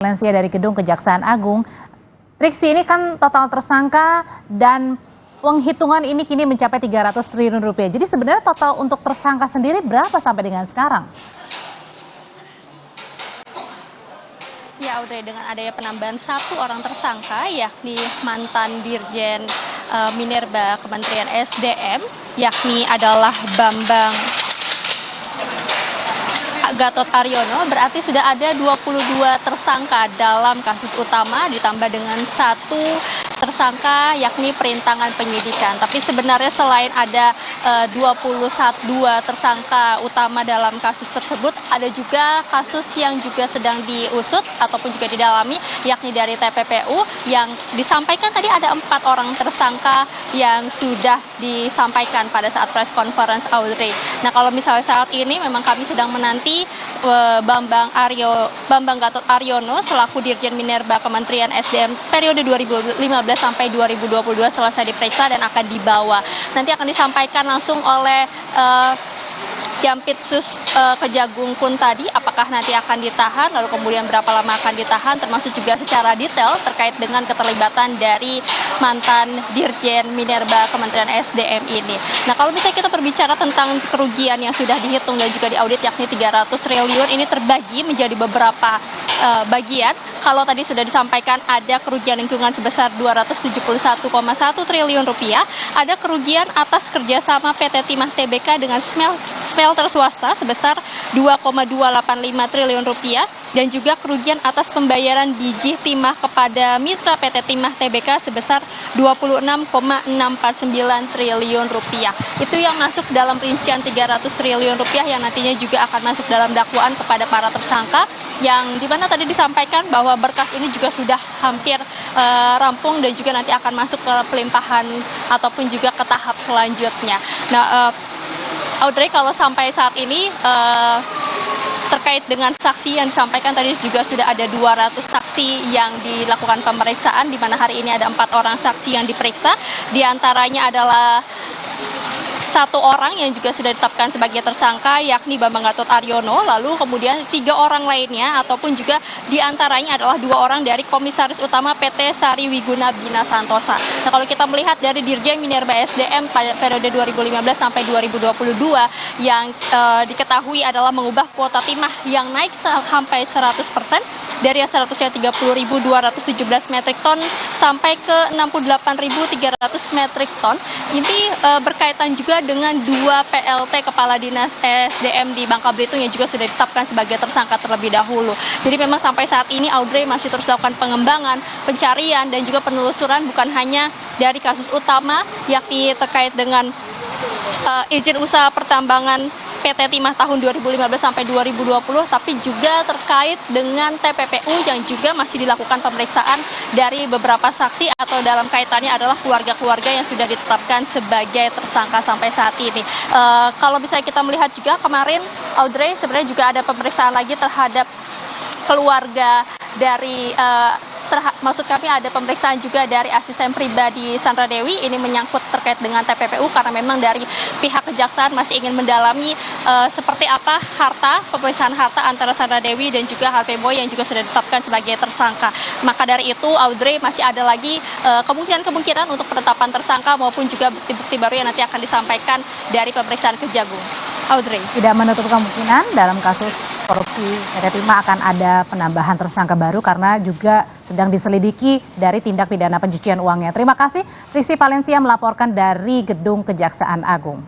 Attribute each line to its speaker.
Speaker 1: Valencia dari Gedung Kejaksaan Agung. Triksi, ini kan total tersangka dan penghitungan ini kini mencapai 300 triliun rupiah. Jadi sebenarnya total untuk tersangka sendiri berapa sampai dengan sekarang?
Speaker 2: Ya Audrey, dengan adanya penambahan satu orang tersangka yakni mantan Dirjen Minerba Kementerian SDM, yakni adalah Bambang Gatot Aryono, berarti sudah ada 22 tersangka dalam kasus utama ditambah dengan satu tersangka yakni perintangan penyidikan. Tapi sebenarnya selain ada 22 tersangka utama dalam kasus tersebut, ada juga kasus yang juga sedang diusut ataupun juga didalami yakni dari TPPU yang disampaikan tadi ada 4 orang tersangka yang sudah disampaikan pada saat press conference Audrey. Nah, kalau misalnya saat ini memang kami sedang menanti Bambang Gatot Aryono selaku Dirjen Minerba Kementerian SDM periode 2015 sampai 2022 selesai diperiksa dan akan dibawa. Nanti akan disampaikan langsung oleh Jampitsus Kejagung pun tadi apakah nanti akan ditahan, lalu kemudian berapa lama akan ditahan, termasuk juga secara detail terkait dengan keterlibatan dari mantan Dirjen Minerba Kementerian SDM ini. Nah, kalau misalnya kita berbicara tentang kerugian yang sudah dihitung dan juga diaudit yakni 300 triliun, ini terbagi menjadi beberapa bagian. Kalau tadi sudah disampaikan ada kerugian lingkungan sebesar 271,1 triliun rupiah, ada kerugian atas kerjasama PT Timah Tbk dengan smelter swasta sebesar 2,285 triliun rupiah, dan juga kerugian atas pembayaran biji timah kepada mitra PT Timah Tbk sebesar 26,649 triliun rupiah. Itu yang masuk dalam rincian 300 triliun rupiah yang nantinya juga akan masuk dalam dakwaan kepada para tersangka, yang dimana tadi disampaikan bahwa berkas ini juga sudah hampir rampung dan juga nanti akan masuk ke pelimpahan ataupun juga ke tahap selanjutnya. Nah, Audrey, kalau sampai saat ini terkait dengan saksi yang disampaikan tadi juga sudah ada 200 saksi yang dilakukan pemeriksaan, di mana hari ini ada 4 orang saksi yang diperiksa, diantaranya adalah satu orang yang juga sudah ditetapkan sebagai tersangka yakni Bambang Gatot Aryono, lalu kemudian 3 orang lainnya ataupun juga diantaranya adalah 2 orang dari Komisaris Utama PT Sari Wiguna Bina Santosa. Nah, kalau kita melihat dari Dirjen Minerba SDM pada periode 2015 sampai 2022 yang diketahui adalah mengubah kuota timah yang naik sampai 100%, dari yang seharusnya 30.217 metrik ton sampai ke 68.300 metrik ton. Ini berkaitan juga dengan 2 PLT Kepala Dinas SDM di Bangka Belitung yang juga sudah ditetapkan sebagai tersangka terlebih dahulu. Jadi memang sampai saat ini Audrey masih terus dilakukan pengembangan, pencarian dan juga penelusuran bukan hanya dari kasus utama yakni terkait dengan izin usaha pertambangan PT Timah tahun 2015 sampai 2020, tapi juga terkait dengan TPPU yang juga masih dilakukan pemeriksaan dari beberapa saksi atau dalam kaitannya adalah keluarga-keluarga yang sudah ditetapkan sebagai tersangka sampai saat ini. Kalau misalnya kita melihat juga kemarin Audrey sebenarnya juga ada pemeriksaan lagi terhadap keluarga dari maksud kami ada pemeriksaan juga dari asisten pribadi Sandra Dewi. Ini menyangkut terkait dengan TPPU karena memang dari pihak kejaksaan masih ingin mendalami seperti apa pemeriksaan harta antara Sandra Dewi dan juga Harvey Boy yang juga sudah ditetapkan sebagai tersangka. Maka dari itu Audrey masih ada lagi kemungkinan untuk penetapan tersangka maupun juga bukti-bukti baru yang nanti akan disampaikan dari pemeriksaan Kejagung. Audrey.
Speaker 1: Tidak menutup kemungkinan dalam kasus korupsi PT Timah akan ada penambahan tersangka baru karena juga sedang diselidiki dari tindak pidana pencucian uangnya. Terima kasih Triksi Valencia melaporkan dari Gedung Kejaksaan Agung.